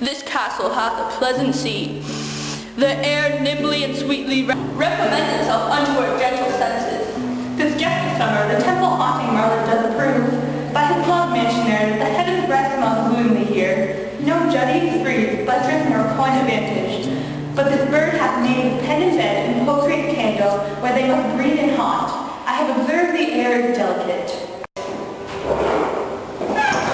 This castle hath a pleasant seat. The air nimbly and sweetly recommends itself unto our gentle senses. This gentle summer the temple-haunting Merlin does approve. By his love mansion there, the head of the breast smells bloomingly here. No jutty, breeze, buttress, nor point of vantage. But this bird hath made his pen and bed and poultry's candle, where they must breathe and haunt. I have observed the air is delicate.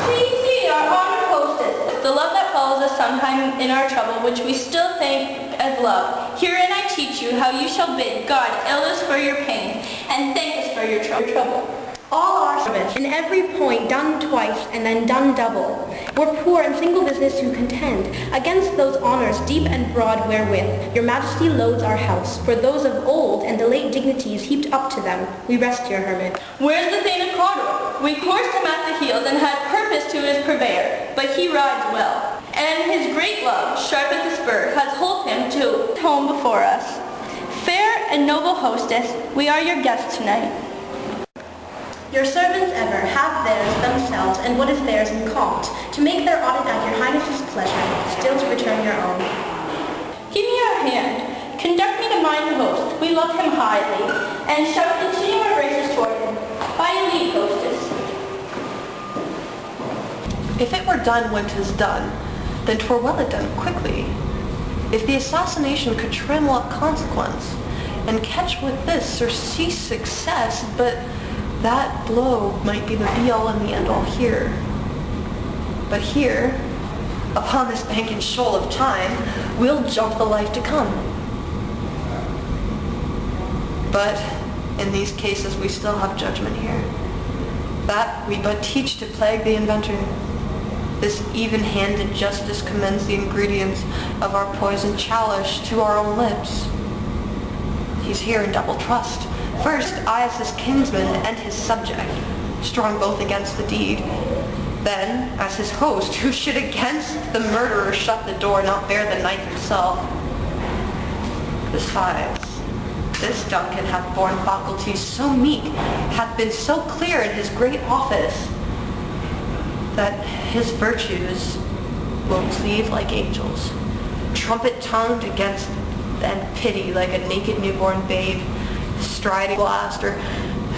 See, our honored hostess. The love that follows us sometime in our trouble, which we still think as love. Herein I teach you how you shall bid God illness for your pain, and thank us for your trouble. All our service, in every point done twice and then done double. We're poor and single business who contend against those honors deep and broad wherewith your majesty loads our house. For those of old and the late dignities heaped up to them, we rest your hermit. Where's the Thane of Cawdor? We coursed him at the heels and had purpose to his purveyor, but he rides well. And his great love, sharp as the spur, has holp him to home before us. Fair and noble hostess, we are your guests tonight. Your servants ever have theirs themselves and what is theirs in compt, to make their audit at your highness's pleasure, still to return your own. Give me your hand. Conduct me to mine host. We love him highly, and shall continue our graces toward him. By your leave, hostess. If it were done when 'tis done, then 'twere well it done quickly. If the assassination could trammel up consequence, and catch with this surcease success, but that blow might be the be-all and the end-all here. But here, upon this bank and shoal of time, we'll jump the life to come. But in these cases we still have judgment here. That we but teach to plague the inventor. This even-handed justice commends the ingredients of our poisoned chalice to our own lips. He's here in double trust. First, I as his kinsman and his subject, strong both against the deed. Then, as his host, who should against the murderer shut the door, not bear the knife himself. Besides, this Duncan hath borne faculties so meek, hath been so clear in his great office, that his virtues will cleave like angels, trumpet-tongued against and pity like a naked newborn babe, striding blast or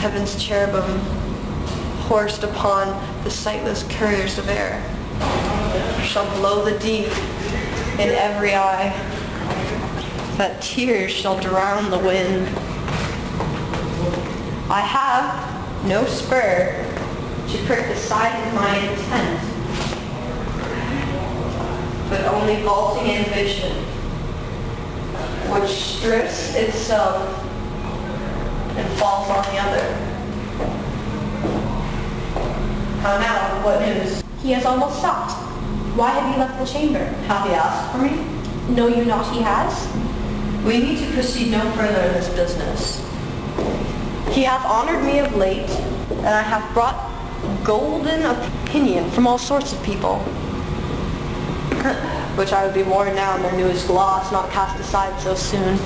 heaven's cherubim horsed upon the sightless couriers of air, shall blow the deep in every eye, that tears shall drown the wind. I have no spur to prick the side of my intent, but only vaulting ambition, which strips itself and falls on the other. How now? What news? He has almost stopped. Why have you left the chamber? Hath he asked for me? Know you not he has? We need to proceed no further in this business. He hath honored me of late, and I have brought golden opinion from all sorts of people, which I would be warned now in their newest gloss, not cast aside so soon.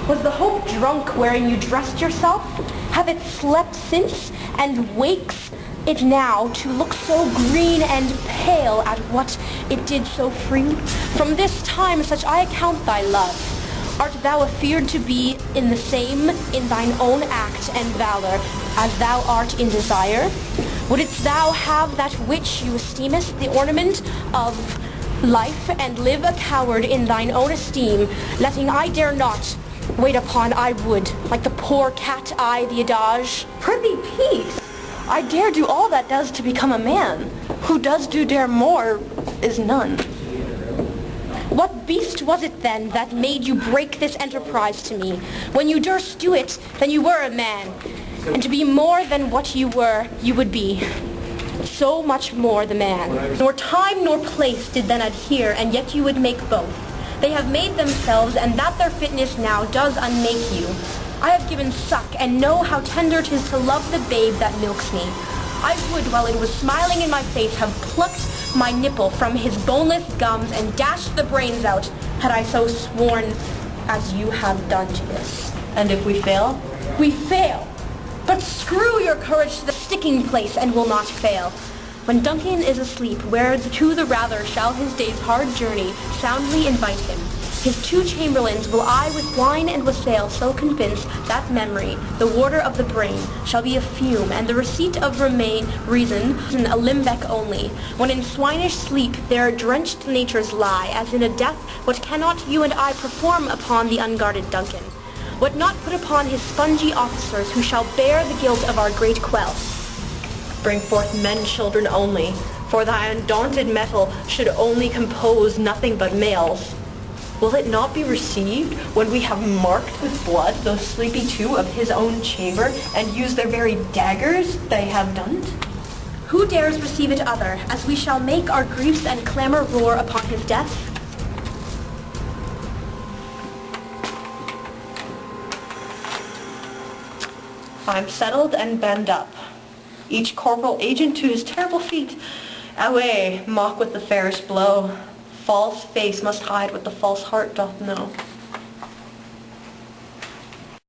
Was the hope drunk wherein you dressed yourself? Have it slept since, and wakes it now to look so green and pale at what it did so free? From this time such I account thy love. Art thou afeard to be in the same in thine own act and valor as thou art in desire? Wouldst thou have that which you esteemest the ornament of life, and live a coward in thine own esteem, letting I dare not wait upon I would, like the poor cat I the adage? Prithee, peace! I dare do all that does to become a man. Who does do dare more is none. What beast was it then that made you break this enterprise to me? When you durst do it, then you were a man. And to be more than what you were, you would be. So much more the man. Nor time nor place did then adhere, and yet you would make both. They have made themselves, and that their fitness now does unmake you. I have given suck, and know how tender 'tis to love the babe that milks me. I would, while it was smiling in my face, have plucked my nipple from his boneless gums and dashed the brains out, had I so sworn as you have done to this. And if we fail? We fail! But screw your courage to the sticking place and will not fail. When Duncan is asleep, where to the rather shall his day's hard journey soundly invite him. His 2 chamberlains will I with wine and wassail so convince that memory, the warder of the brain, shall be a fume, and the receipt of reason a limbeck only. When in swinish sleep their drenched natures lie, as in a death what cannot you and I perform upon the unguarded Duncan? What not put upon his spongy officers, who shall bear the guilt of our great quell? Bring forth men children only, for thy undaunted metal should only compose nothing but males. Will it not be received when we have marked with blood those sleepy 2 of his own chamber, and used their very daggers they have done it? Who dares receive it other, as we shall make our griefs and clamour roar upon his death? I'm settled and bend up, each corporal agent to his terrible feet. Away, mock with the fairest blow. False face must hide what the false heart doth know.